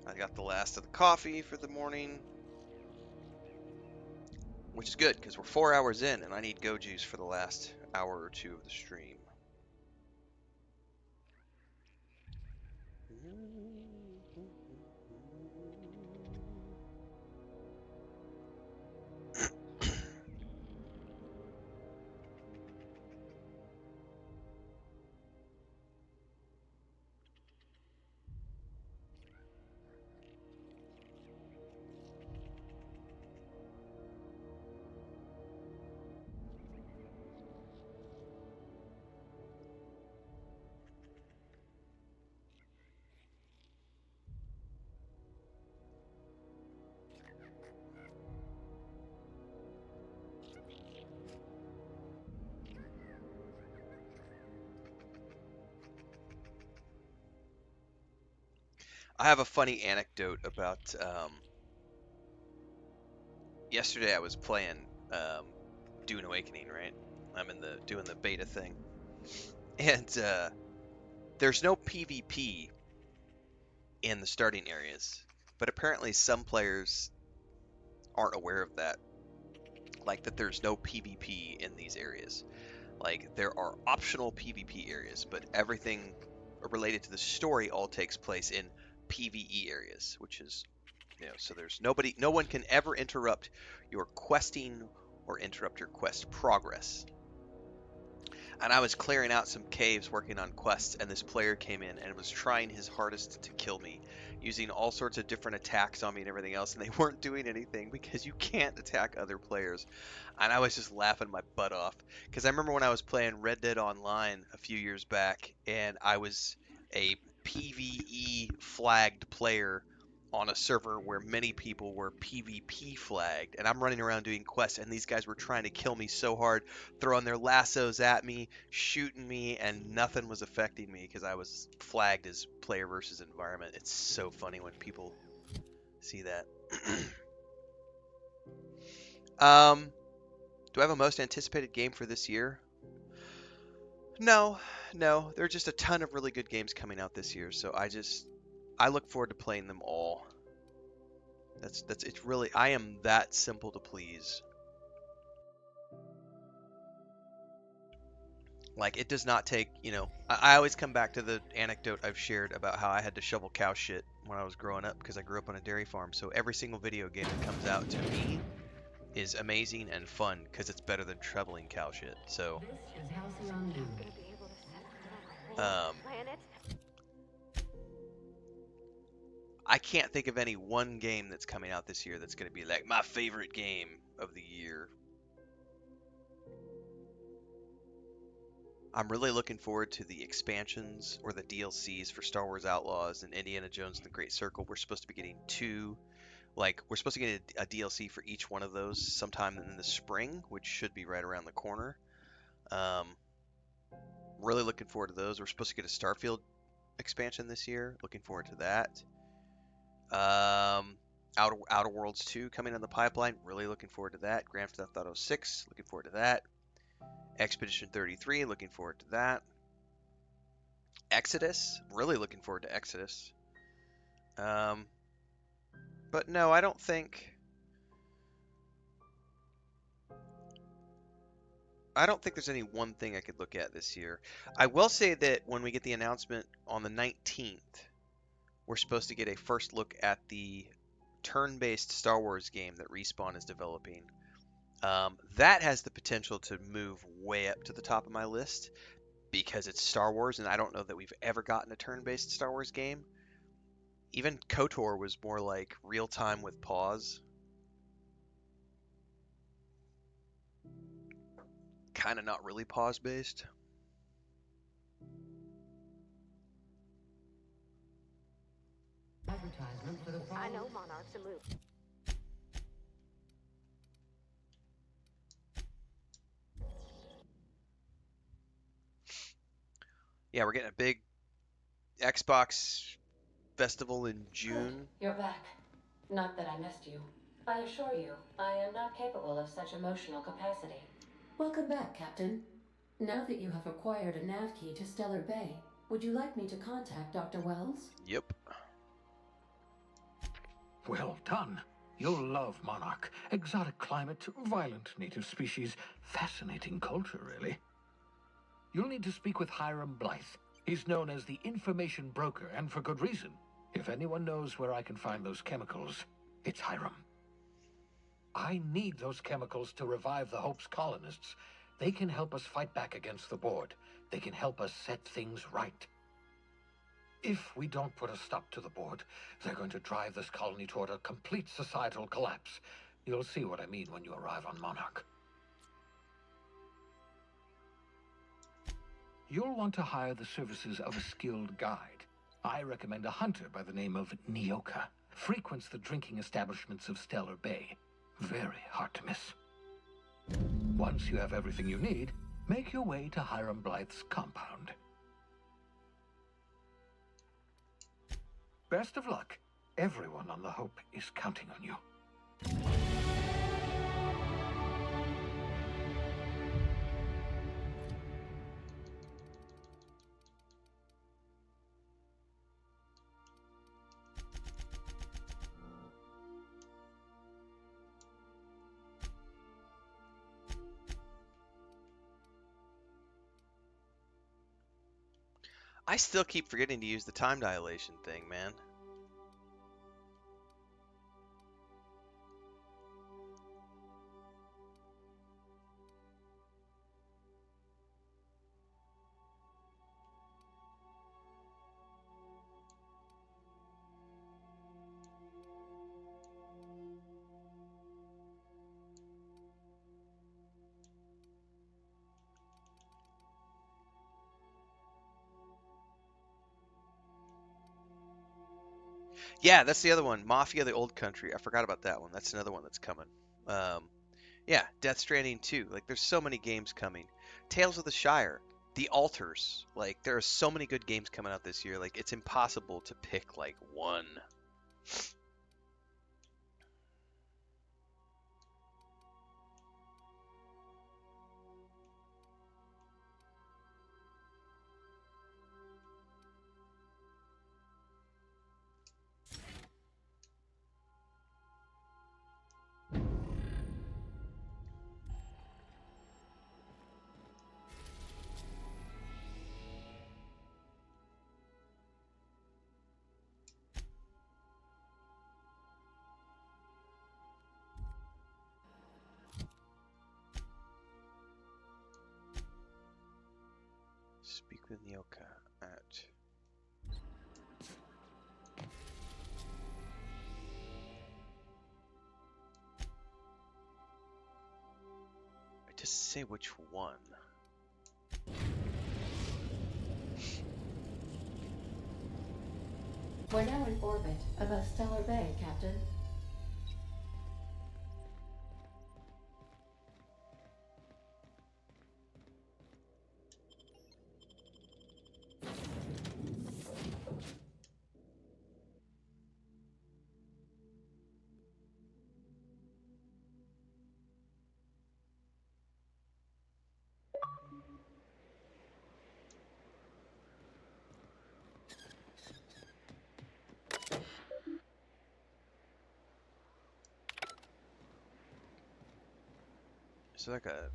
I got the last of the coffee for the morning, which is good because we're 4 hours in and I need go juice for the last hour or two of the stream. I have a funny anecdote about yesterday. I was playing Dune Awakening, right? I'm in the doing the beta thing, and there's no PvP in the starting areas, but apparently some players aren't aware of that. Like that, there's no PvP in these areas. Like there are optional PvP areas, but everything related to the story all takes place in PvE areas, which is, so there's nobody, no one can ever interrupt your questing or interrupt your quest progress. And I was clearing out some caves working on quests, and this player came in and was trying his hardest to kill me, using all sorts of different attacks on me and everything else, and they weren't doing anything because you can't attack other players. And I was just laughing my butt off because I remember when I was playing Red Dead Online a few years back, and I was a PvE flagged player on a server where many people were PvP flagged, and I'm running around doing quests, and these guys were trying to kill me so hard, throwing their lassos at me, shooting me, and nothing was affecting me because I was flagged as player versus environment. It's so funny when people see that. Do I have a most anticipated game for this year? No, no. There are just a ton of really good games coming out this year, so I look forward to playing them all. It's really, I am that simple to please. Like, it does not take, I always come back to the anecdote I've shared about how I had to shovel cow shit when I was growing up because I grew up on a dairy farm. So every single video game that comes out to me is amazing and fun because it's better than shoveling cow shit. So, um, I can't think of any one game that's coming out this year that's going to be like my favorite game of the year. I'm really looking forward to the expansions or the DLCs for Star Wars Outlaws and Indiana Jones and the Great Circle. We're supposed to be getting two, like, we're supposed to get a DLC for each one of those sometime in the spring, which should be right around the corner. Um, really looking forward to those. We're supposed to get a Starfield expansion this year. Looking forward to that. Outer Worlds 2 coming in the pipeline. Really looking forward to that. Grand Theft Auto 6. Looking forward to that. Expedition 33. Looking forward to that. Exodus. Really looking forward to Exodus. But no, I don't think there's any one thing I could look at this year. I will say that when we get the announcement on the 19th, we're supposed to get a first look at the turn-based Star Wars game that Respawn is developing. That has the potential to move way up to the top of my list because it's Star Wars, and I don't know that we've ever gotten a turn-based Star Wars game. Even KOTOR was more like real-time with pause. Kind of not really pause-based. Advertisement for the I know monarchs are moved. Yeah, we're getting a big Xbox festival in June. Good, you're back. Not that I missed you. I assure you, I am not capable of such emotional capacity. Welcome back, Captain. Now that you have acquired a nav key to Stellar Bay, would you like me to contact Dr. Wells? Yep. Well done. You'll love Monarch. Exotic climate, violent native species, fascinating culture, really. You'll need to speak with Hiram Blythe. He's known as the information broker, and for good reason. If anyone knows where I can find those chemicals, it's Hiram. I need those chemicals to revive the Hope's colonists. They can help us fight back against the board. They can help us set things right. If we don't put a stop to the board, they're going to drive this colony toward a complete societal collapse. You'll see what I mean when you arrive on Monarch. You'll want to hire the services of a skilled guide. I recommend a hunter by the name of Nyoka. Frequents the drinking establishments of Stellar Bay. Very hard to miss. Once you have everything you need, make your way to Hiram Blythe's compound. Best of luck. Everyone on the Hope is counting on you. I still keep forgetting to use the time dilation thing, man. Yeah, that's the other one. Mafia: The Old Country. I forgot about that one. That's another one that's coming. Um, yeah, Death Stranding 2. Like, there's so many games coming. Tales of the Shire, The Altars. Like, there are so many good games coming out this year. Like, it's impossible to pick like one. Speak with Nyoka at. Just say which one. We're now in orbit above Stellar Bay, Captain. Is there like a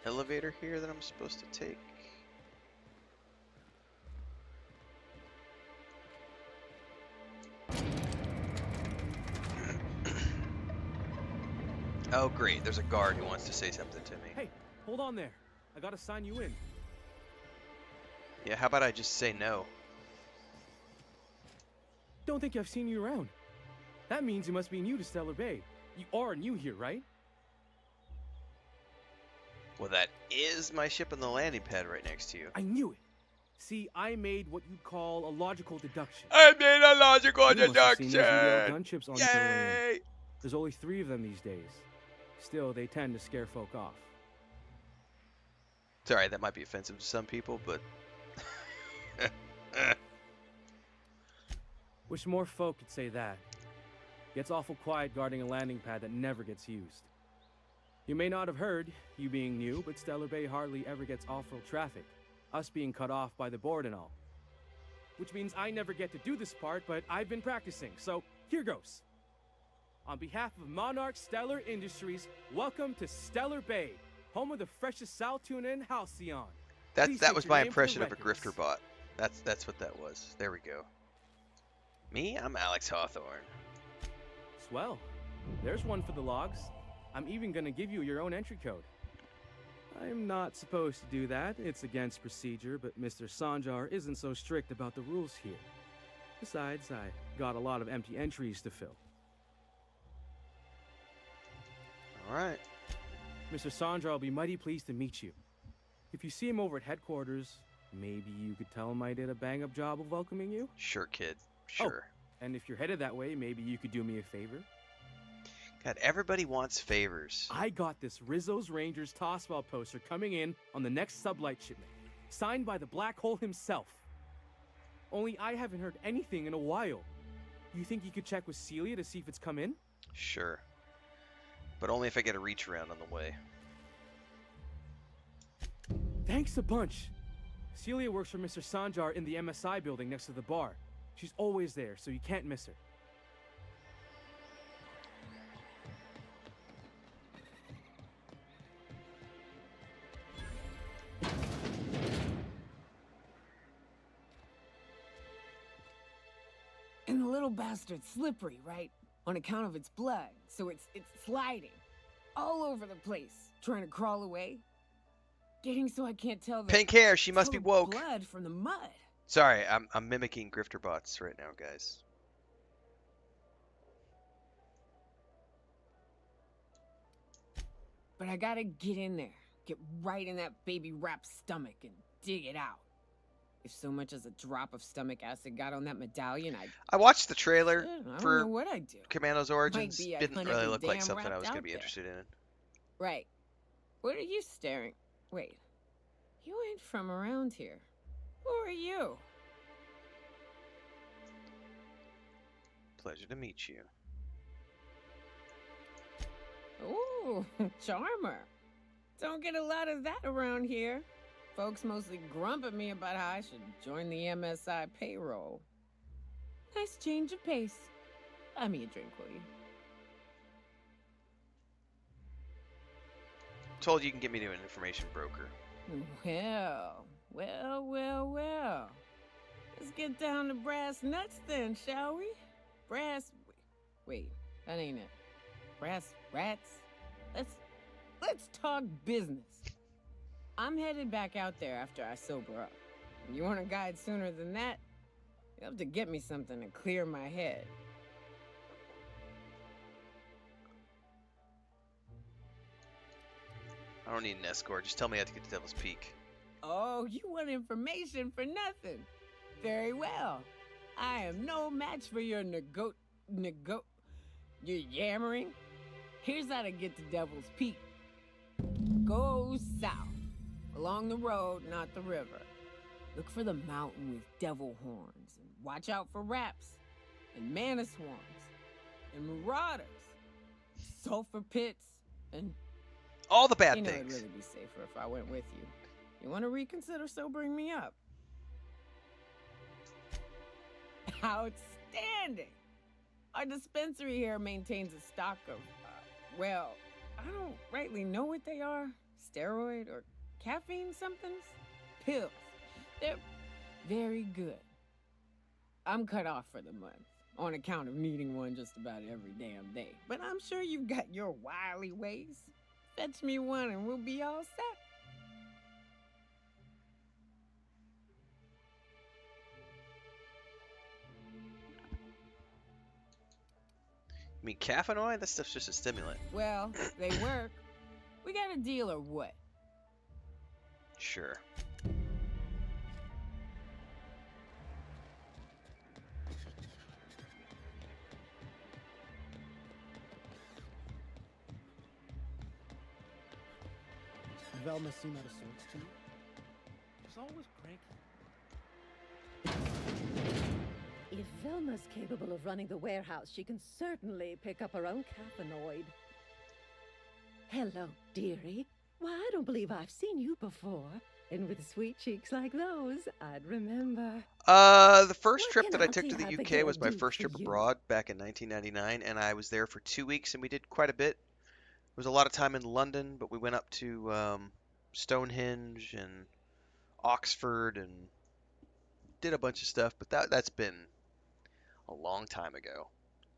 elevator here that I'm supposed to take? Oh great, there's a guard who wants to say something to me. Hey, hold on there. I gotta sign you in. Yeah, how about I just say no? Don't think I've seen you around. That means you must be new to Stellar Bay. You are new here, right? Well, that is my ship on the landing pad right next to you. I knew it. See, I made what you'd call a logical deduction. I made a logical You must have seen deduction! those little gunchips on the land. Yay! There's only 3 of them these days. Still, they tend to scare folk off. Sorry, that might be offensive to some people, but... Wish more folk could say that. Gets awful quiet guarding a landing pad that never gets used. You may not have heard, you being new, but Stellar Bay hardly ever gets off-road traffic. Us being cut off by the board and all. which means I never get to do this part, but I've been practicing, so here goes. On behalf of Monarch Stellar Industries, welcome to Stellar Bay, home of the freshest sal tuna in Halcyon. That was my impression of a grifter bot. That's what that was. There we go. Me? I'm Alex Hawthorne. Swell. There's one for the logs. I'm even gonna give you your own entry code. I'm not supposed to do that. It's against procedure, but Mr. Sanjar isn't so strict about the rules here. Besides, I got a lot of empty entries to fill. Alright. Mr. Sanjar will be mighty pleased to meet you. If you see him over at headquarters, maybe you could tell him I did a bang-up job of welcoming you? Sure, kid. Sure. Oh, and if you're headed that way, maybe you could do me a favor? God, everybody wants favors. I got this Rizzo's Rangers Tossball poster coming in on the next sublight shipment, signed by the Black Hole himself. Only I haven't heard anything in a while. You think you could check with Celia to see if it's come in? Sure. But only if I get a reach around on the way. Thanks a bunch. Celia works for Mr. Sanjar in the MSI building next to the bar. She's always there, so you can't miss her. And the little bastard's slippery, right? On account of its blood, so it's sliding all over the place, trying to crawl away. Getting so I can't tell the Pink hair, she must be tell the woke. blood from the mud. Sorry, I'm mimicking grifter bots right now, guys. But I gotta get in there, get right in that baby rap's stomach and dig it out. If so much as a drop of stomach acid got on that medallion, I watched the trailer I don't for know what I'd do. Commando's Origins. be a Didn't hundred really and look like damn something I wrapped was going to out be there. interested in. Right. What are you staring? Wait. You ain't from around here. Who are you? Pleasure to meet you. Ooh, charmer. Don't get a lot of that around here. Folks mostly grump at me about how I should join the MSI payroll. Nice change of pace. Buy me a drink, will you? Told you can get me to an information broker. Well. Let's get down to brass nuts then, shall we? Wait, that ain't it. Brass rats? Let's talk business. I'm headed back out there after I sober up. You want a guide sooner than that? You'll have to get me something to clear my head. I don't need an escort. Just tell me how to get to Devil's Peak. Oh, you want information for nothing? Very well. I am no match for your your yammering. Here's how to get to Devil's Peak. Go south. Along the road, not the river. Look for the mountain with devil horns. And watch out for raps. And mana swarms. And marauders. Sulfur pits. And All the bad it'd things. really be safer if I went with you. You want to reconsider sobering me up? Outstanding! Our dispensary here maintains a stock of, well, I don't rightly know what they are. Steroid or caffeine somethings? Pills. They're very good. I'm cut off for the month, on account of needing one just about every damn day. But I'm sure you've got your wily ways. Fetch me one and we'll be all set. You mean caffeinoid? That stuff's just a stimulant. Well, they work. We got a deal or what? Sure. Velma seem out of sorts to you? She's always cranky. If Velma's capable of running the warehouse, she can certainly pick up her own caffeinoid. Hello, dearie. Why, I don't believe I've seen you before. And with sweet cheeks like those, I'd remember. The first What trip can that I took Auntie to the UK Abigail was my do first for trip you? abroad back in 1999, and I was there for 2 weeks, and we did quite a bit. There was a lot of time in London, but we went up to Stonehenge and Oxford and did a bunch of stuff. But that's been a long time ago.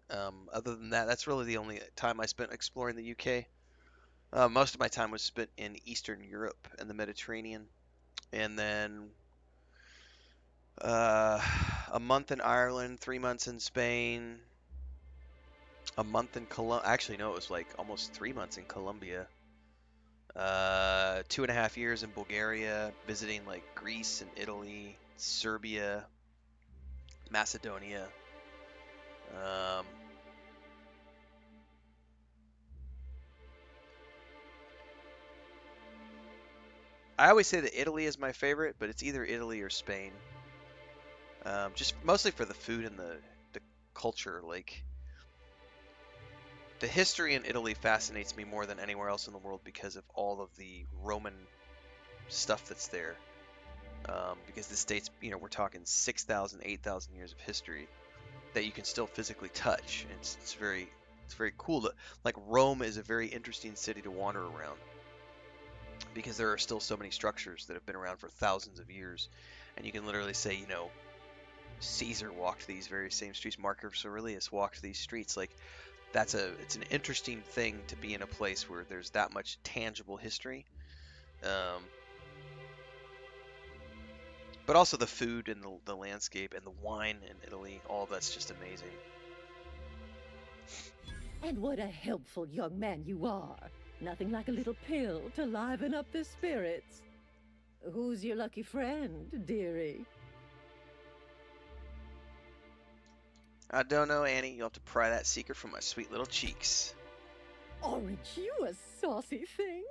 Other than that, that's really the only time I spent exploring the UK. Most of my time was spent in Eastern Europe and the Mediterranean, and then a month in Ireland, 3 months in Spain, a month in Colombia. Actually, no, it was like almost 3 months in Colombia. 2.5 years in Bulgaria, visiting like Greece and Italy, Serbia, Macedonia. I always say that Italy is my favorite, but it's either Italy or Spain. Just mostly for the food and the culture. Like the history in Italy fascinates me more than anywhere else in the world because of all of the Roman stuff that's there. Because this dates, we're talking 6,000, 8,000 years of history that you can still physically touch. It's very cool like Rome is a very interesting city to wander around because there are still so many structures that have been around for thousands of years, and you can literally say, Caesar walked these very same streets, Marcus Aurelius walked these streets. Like it's an interesting thing to be in a place where there's that much tangible history. But also the food and the landscape and the wine in Italy, all that's just amazing. And what a helpful young man you are. Nothing like a little pill to liven up the spirits. Who's your lucky friend, dearie? I don't know, Annie. You'll have to pry that secret from my sweet little cheeks. Aren't you a saucy thing?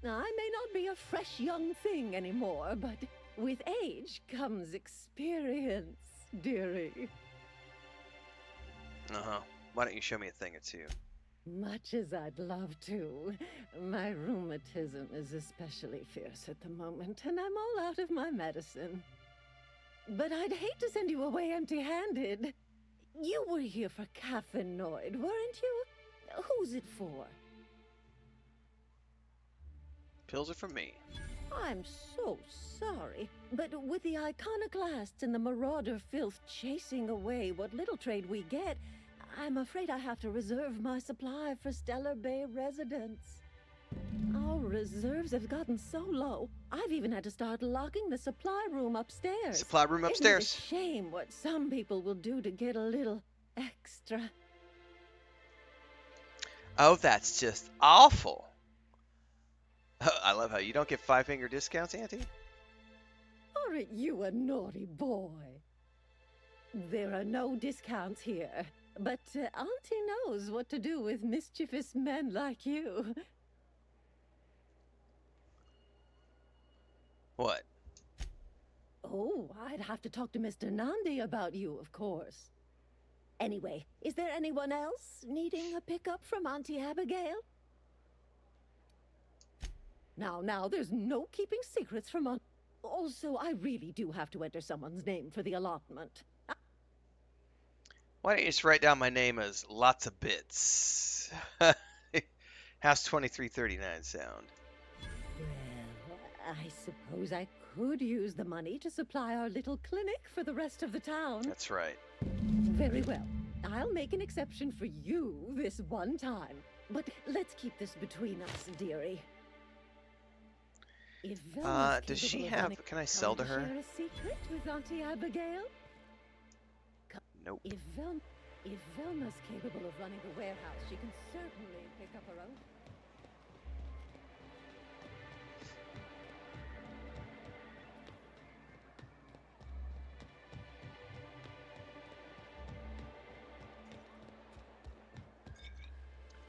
I may not be a fresh young thing anymore, but with age comes experience, dearie. Uh-huh. Why don't you show me a thing or two? Much as I'd love to. My rheumatism is especially fierce at the moment, and I'm all out of my medicine. But I'd hate to send you away empty-handed. You were here for caffeinoid, weren't you? Who's it for? Pills are for me. I'm so sorry, but with the iconoclasts and the marauder filth chasing away what little trade we get, I'm afraid I have to reserve my supply for Stellar Bay residents. Our reserves have gotten so low, I've even had to start locking the supply room upstairs. Supply room upstairs. Isn't it a shame what some people will do to get a little extra? Oh, that's just awful. I love how you don't get 5-finger discounts, Auntie. Aren't you a naughty boy? There are no discounts here, but Auntie knows what to do with mischievous men like you. What? Oh, I'd have to talk to Mr. Nandi about you, of course. Anyway, is there anyone else needing a pickup from Auntie Abigail? Now, there's no keeping secrets from Aunt... Also, I really do have to enter someone's name for the allotment. Why don't you just write down my name as Lots of Bits? How's 2339 sound? Well, I suppose I could use the money to supply our little clinic for the rest of the town. That's right. Very well. I'll make an exception for you this one time. But let's keep this between us, dearie. If Velma's Does she capable of have... running- Can I sell to her? Share a secret with Auntie Abigail? Nope. If Velma's capable of running the warehouse, she can certainly pick up her own.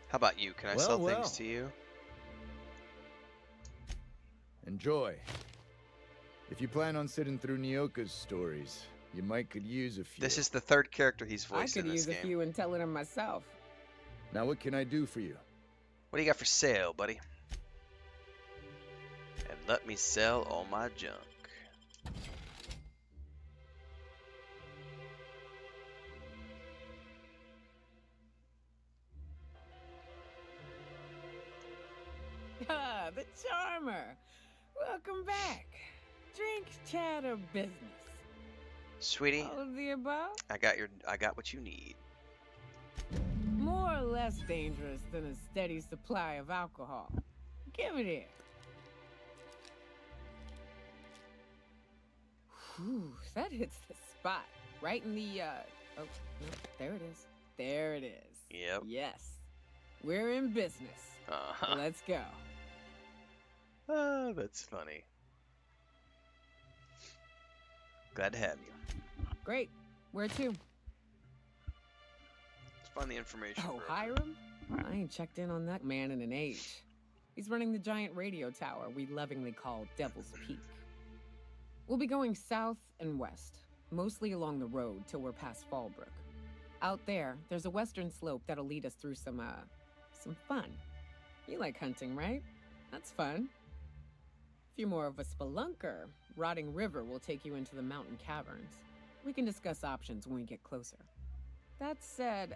How about you? Can I Well, sell well. things to you? Enjoy. If you plan on sitting through Nyoka's stories, you might could use a few. This is the third character he's I voiced could in this use a game. few and tell them myself. Now what can I do for you? What do you got for sale, buddy? Let me sell all my junk. Ah, the charmer. Welcome back. Drink, chat, or business? Sweetie, All of the above? I got what you need. More or less dangerous than a steady supply of alcohol. Give it here. Whew, that hits the spot. Right in the, oh, no, there it is. There it is. Yep. Yes. We're in business. Uh-huh. Let's go. Oh, that's funny. Glad to have you. Great. Where to? Let's find the information. Oh, broker. Hiram? I ain't checked in on that man in an age. He's running the giant radio tower we lovingly call Devil's Peak. We'll be going south and west, mostly along the road till we're past Fallbrook. Out there, there's a western slope that'll lead us through some fun. You like hunting, right? That's fun. If you're more of a spelunker, Rotting River will take you into the mountain caverns. We can discuss options when we get closer. That said,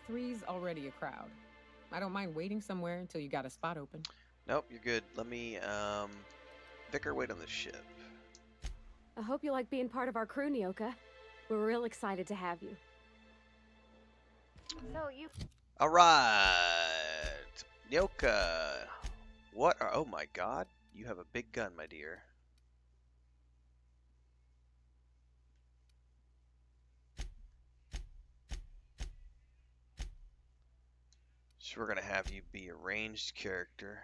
3's already a crowd. I don't mind waiting somewhere until you got a spot open. Nope, you're good. Let me, Vicar, wait on the ship. I hope you like being part of our crew, Nyoka. We're real excited to have you. So you... Alright! Nyoka! What are... Oh my god. You have a big gun, my dear. So we're gonna have you be a ranged character.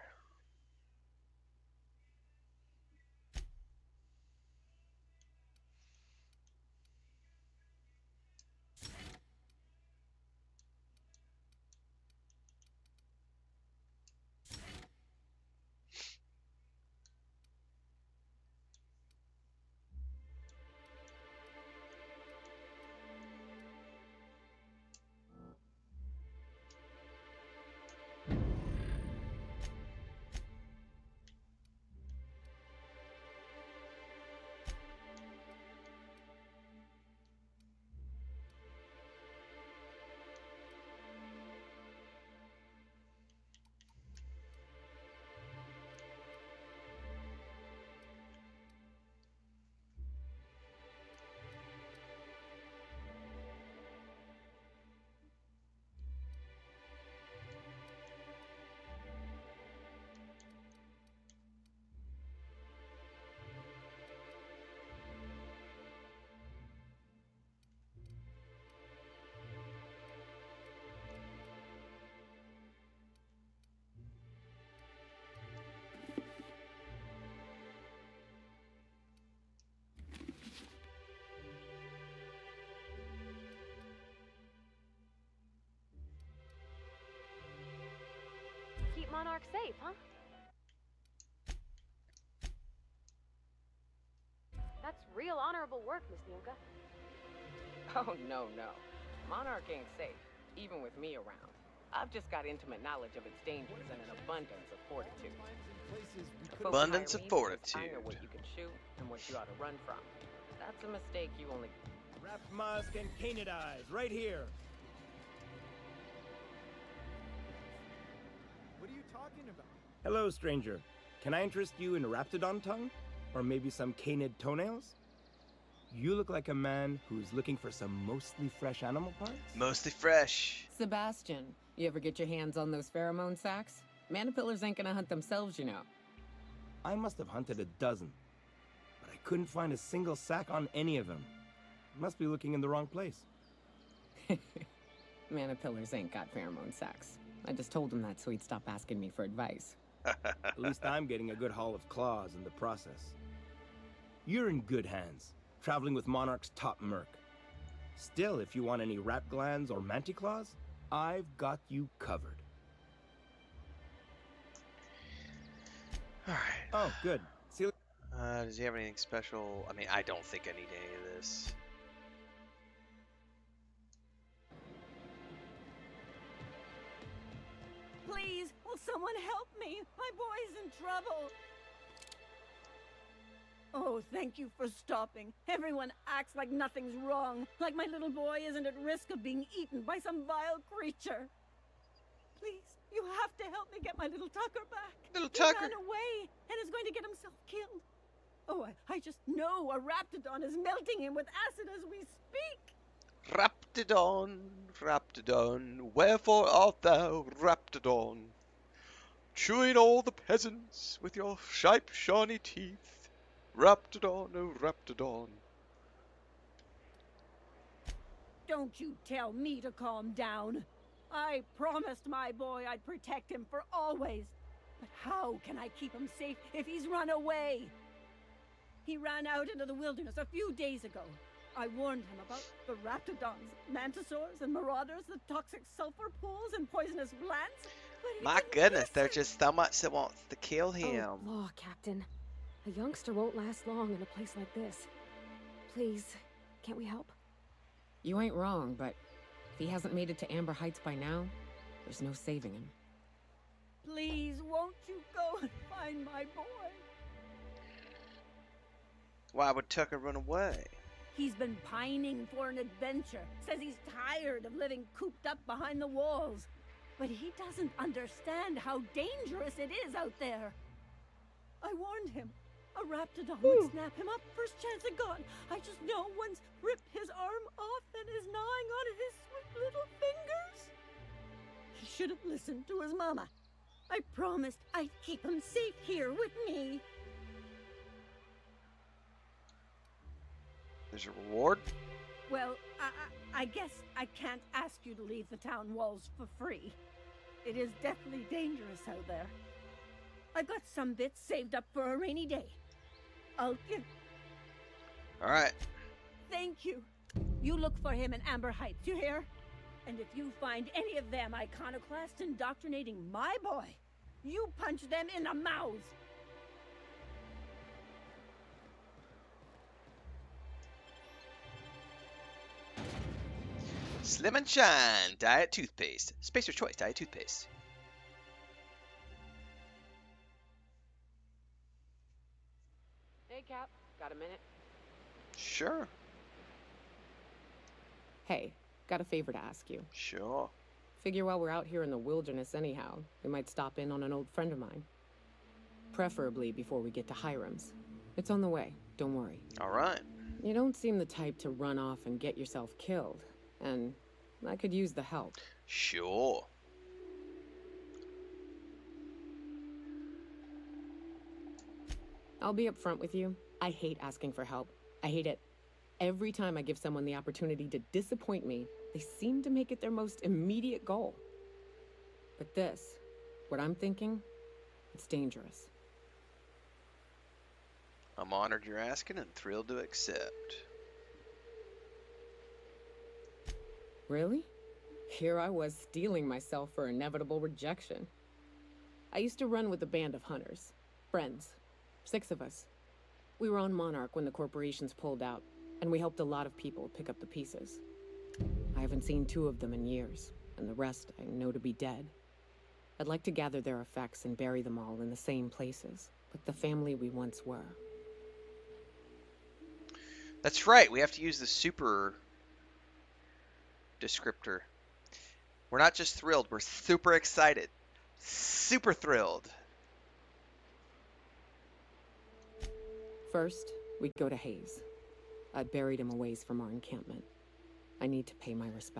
Keep Monarch safe, huh? That's real honorable work, Miss Nyoka. Oh, no. Monarch ain't safe, even with me around. I've just got intimate knowledge of its dangers and an abundance of fortitude. Abundance of fortitude. I know what you can shoot and what you ought to run from. That's a mistake you only... Wrapped Musk and Canid Eyes, right here. What are you talking about? Hello, stranger. Can I interest you in Raptidon tongue? Or maybe some canid toenails? You look like a man who's looking for some mostly fresh animal parts? Mostly fresh. Sebastian, you ever get your hands on those pheromone sacs? Manipillars ain't gonna hunt themselves, you know. I must have hunted a dozen, but I couldn't find a single sack on any of them. Must be looking in the wrong place. Manipillars ain't got pheromone sacs. I just told him that so he'd stop asking me for advice. At least I'm getting a good haul of claws in the process. You're in good hands, traveling with Monarch's top merc. Still, if you want any rat glands or manticlaws, I've got you covered. Alright. Oh, good. See you. Does he have anything special? I mean, I don't think I need any of this. Please, will someone help me? My boy's in trouble. Oh, thank you for stopping. Everyone acts like nothing's wrong, like my little boy isn't at risk of being eaten by some vile creature. Please, you have to help me get my little Tucker back. Little He Tucker. ran away and is going to get himself killed. Oh, I just know a Raptidon is melting him with acid as we speak. Raptidon, Raptidon, wherefore art thou, Raptidon? Chewing all the peasants with your sharp, shiny teeth. Raptidon, oh Raptidon. Don't you tell me to calm down. I promised my boy I'd protect him for always. But how can I keep him safe if he's run away? He ran out into the wilderness a few days ago. I warned him about the Raptidons, Mantisaurs, and Marauders, the toxic sulfur pools, and poisonous plants. But he My didn't goodness, listen. there's just so much that wants to kill him. Oh, law, Captain. A youngster won't last long in a place like this. Please, can't we help? You ain't wrong, but if he hasn't made it to Amber Heights by now, there's no saving him. Please, won't you go and find my boy? Why would Tucker run away? He's been pining for an adventure. Says he's tired of living cooped up behind the walls. But he doesn't understand how dangerous it is out there. I warned him. A Raptidon would snap him up first chance it got. I just know one's ripped his arm off and is gnawing on his sweet little fingers. He should have listened to his mama. I promised I'd keep him safe here with me. There's a reward? Well, I guess I can't ask you to leave the town walls for free. It is deathly dangerous out there. I've got some bits saved up for a rainy day. I'll give... Alright. Thank you. You look for him in Amber Heights, you hear? And if you find any of them iconoclasts indoctrinating my boy, you punch them in the mouths. Slim and Shine Diet Toothpaste. Spacer's Choice Diet Toothpaste. Hey, Cap. Got a minute? Sure. Hey, got a favor to ask you. Sure. Figure while we're out here in the wilderness anyhow, we might stop in on an old friend of mine. Preferably before we get to Hiram's. It's on the way, don't worry. Alright. You don't seem the type to run off and get yourself killed, and I could use the help. Sure. I'll be upfront with you. I hate asking for help. I hate it. Every time I give someone the opportunity to disappoint me, they seem to make it their most immediate goal. But this, what I'm thinking, it's dangerous. I'm honored you're asking and thrilled to accept. Really? Here I was steeling myself for inevitable rejection. I used to run with a band of hunters. Friends. 6 of us. We were on Monarch when the corporations pulled out, and we helped a lot of people pick up the pieces. I haven't seen 2 of them in years, and the rest I know to be dead. I'd like to gather their effects and bury them all in the same places, like the family we once were. That's right, we have to use the super descriptor. We're not just thrilled, we're super excited. Super thrilled. First, we'd go to Hayes. I'd buried him a ways from our encampment. I need to pay my respects.